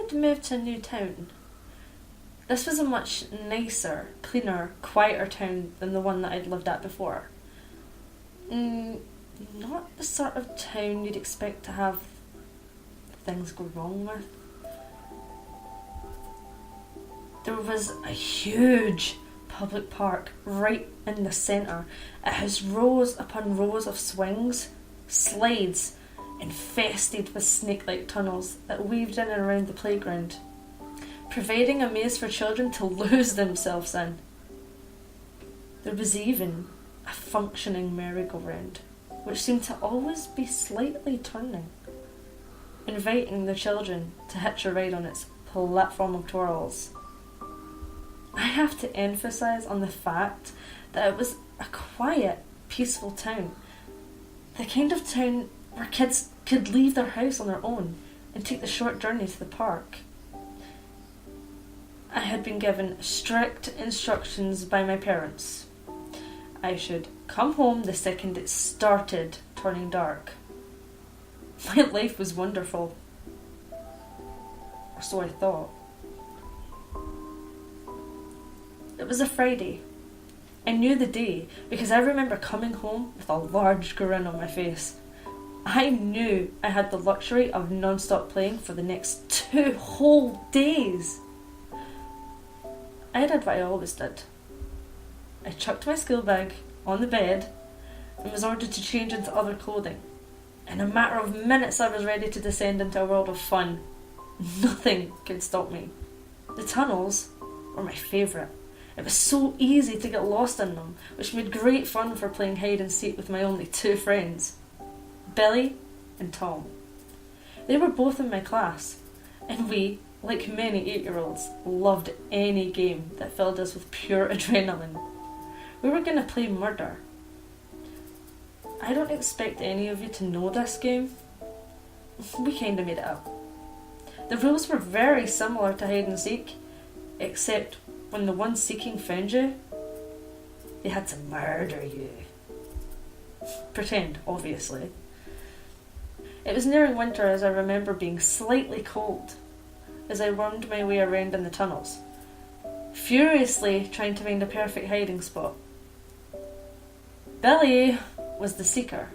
had moved to a new town. This was a much nicer, cleaner, quieter town than the one that I'd lived at before. Not the sort of town you'd expect to have things go wrong with. There was a huge public park right in the centre. It has rows upon rows of swings, slides, infested with snake-like tunnels that weaved in and around the playground, providing a maze for children to lose themselves in. There was even a functioning merry-go-round, which seemed to always be slightly turning, inviting the children to hitch a ride on its platform of twirls. I have to emphasise on the fact that it was a quiet, peaceful town. The kind of town where kids could leave their house on their own and take the short journey to the park. I had been given strict instructions by my parents. I should come home the second it started turning dark. My life was wonderful. Or so I thought. It was a Friday. I knew the day because I remember coming home with a large grin on my face. I knew I had the luxury of non-stop playing for the next 2 whole days. I did what I always did. I chucked my school bag on the bed and was ordered to change into other clothing. In a matter of minutes I was ready to descend into a world of fun. Nothing could stop me. The tunnels were my favourite. It was so easy to get lost in them, which made great fun for playing hide and seek with my only 2 friends, Billy and Tom. They were both in my class, and we, like many 8-year-olds, loved any game that filled us with pure adrenaline. We were going to play murder. I don't expect any of you to know this game. We kinda made it up. The rules were very similar to hide and seek, except when the one seeking found you, they had to murder you. Pretend, obviously. It was nearing winter as I remember being slightly cold as I wormed my way around in the tunnels, furiously trying to find a perfect hiding spot. Billy was the seeker.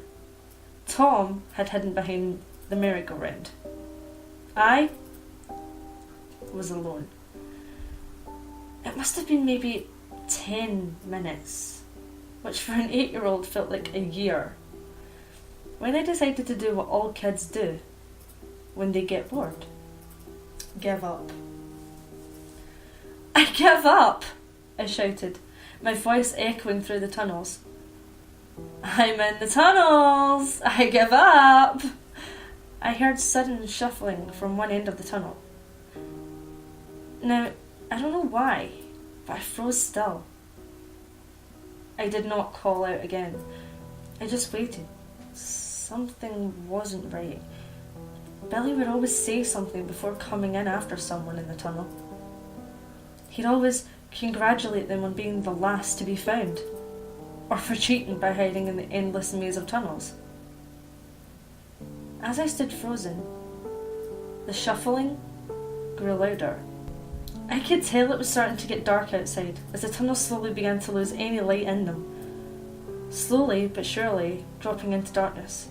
Tom had hidden behind the merry-go-round. I was alone. It must have been maybe 10 minutes, which for an 8-year-old felt like a year, when I decided to do what all kids do when they get bored. Give up. I give up! I shouted, my voice echoing through the tunnels. I'm in the tunnels! I give up! I heard sudden shuffling from one end of the tunnel. Now, I don't know why, but I froze still. I did not call out again. I just waited. Something wasn't right. Billy would always say something before coming in after someone in the tunnel. He'd always congratulate them on being the last to be found, or for cheating by hiding in the endless maze of tunnels. As I stood frozen, the shuffling grew louder. I could tell it was starting to get dark outside as the tunnels slowly began to lose any light in them, slowly but surely dropping into darkness.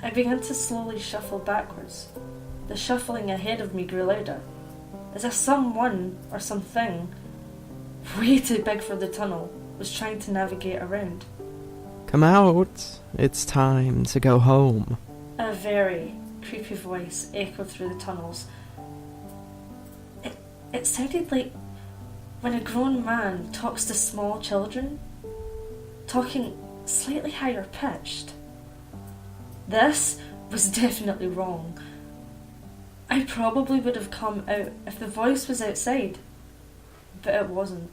I began to slowly shuffle backwards. The shuffling ahead of me grew louder, as if someone or something way too big for the tunnel was trying to navigate around. Come out, it's time to go home. A very creepy voice echoed through the tunnels. It sounded like when a grown man talks to small children, talking slightly higher pitched. This was definitely wrong. I probably would have come out if the voice was outside, but it wasn't.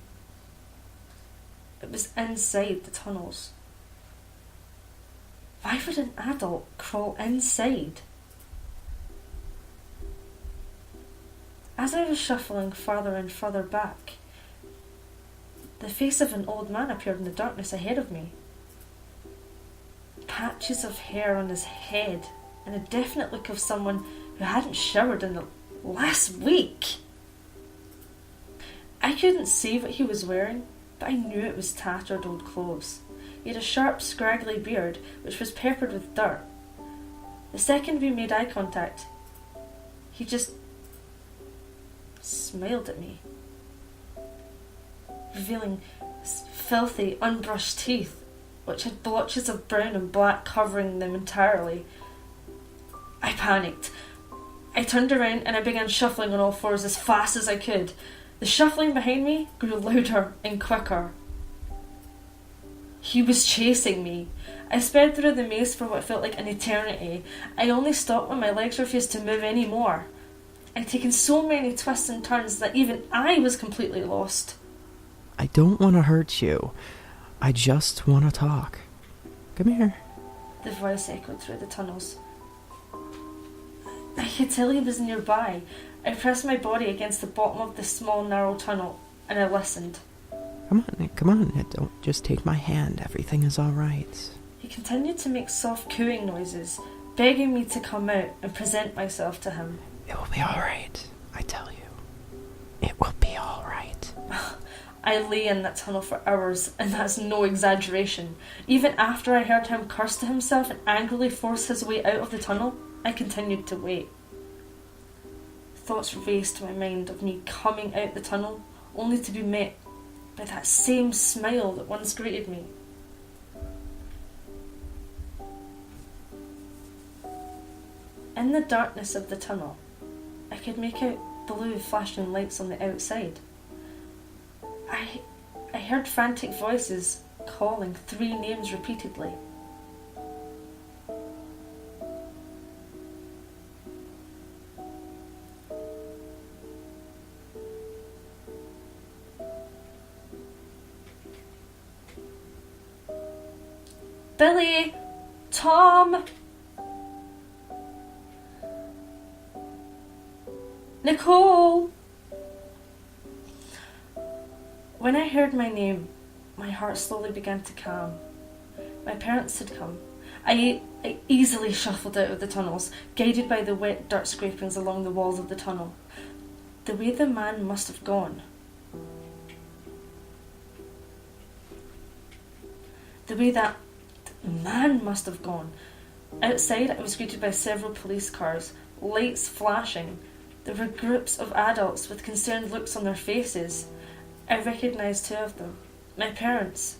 It was inside the tunnels. Why would an adult crawl inside? As I was shuffling further and further back, the face of an old man appeared in the darkness ahead of me. Patches of hair on his head and a definite look of someone who hadn't showered in Last week? I couldn't see what he was wearing, but I knew it was tattered old clothes. He had a sharp, scraggly beard, which was peppered with dirt. The second we made eye contact, he just smiled at me, revealing his filthy, unbrushed teeth, which had blotches of brown and black covering them entirely. I panicked. I turned around and I began shuffling on all fours as fast as I could. The shuffling behind me grew louder and quicker. He was chasing me. I sped through the maze for what felt like an eternity. I only stopped when my legs refused to move any more. I'd taken so many twists and turns that even I was completely lost. I don't want to hurt you. I just want to talk. Come here. The voice echoed through the tunnels. I could tell he was nearby. I pressed my body against the bottom of the small, narrow tunnel, and I listened. Come on, Ned. Don't just take my hand. Everything is all right. He continued to make soft cooing noises, begging me to come out and present myself to him. It will be all right. I tell you. It will be all right. I lay in that tunnel for hours, and that's no exaggeration. Even after I heard him curse to himself and angrily force his way out of the tunnel, I continued to wait. Thoughts raced to my mind of me coming out the tunnel, only to be met by that same smile that once greeted me. In the darkness of the tunnel, I could make out blue flashing lights on the outside. I heard frantic voices calling 3 names repeatedly. Billy! Tom! Nicole! When I heard my name, my heart slowly began to calm. My parents had come. I easily shuffled out of the tunnels, guided by the wet dirt scrapings along the walls of the tunnel. The way the man must have gone. The way that man must have gone. Outside, I was greeted by several police cars, lights flashing. There were groups of adults with concerned looks on their faces. I recognised 2 of them. My parents.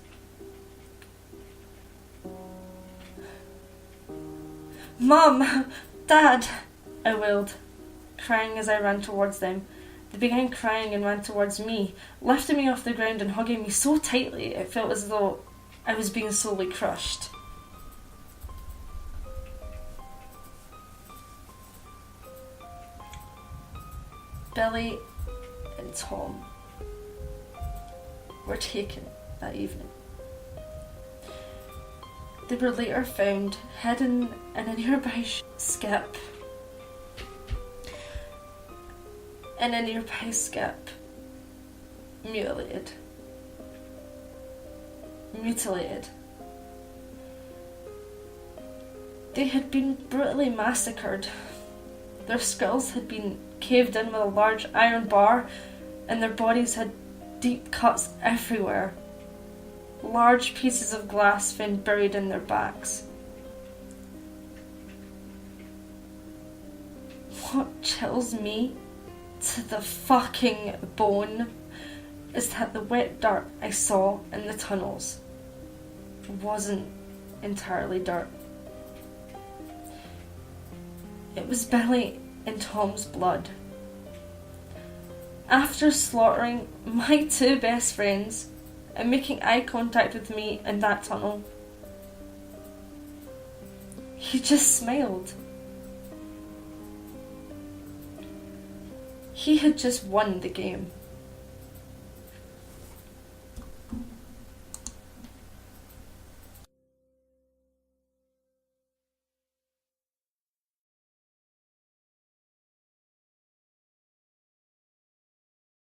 Mum! Dad! I wailed, crying as I ran towards them. They began crying and ran towards me, lifting me off the ground and hugging me so tightly it felt as though I was being slowly crushed. Billy and Tom were taken that evening. They were later found hidden in a nearby skip. Mutilated. They had been brutally massacred. Their skulls had been caved in with a large iron bar, and their bodies had deep cuts everywhere. Large pieces of glass found buried in their backs. What chills me to the fucking bone is that the wet dirt I saw in the tunnels wasn't entirely dirt. It was Billy and Tom's blood. After slaughtering my 2 best friends and making eye contact with me in that tunnel, he just smiled. He had just won the game.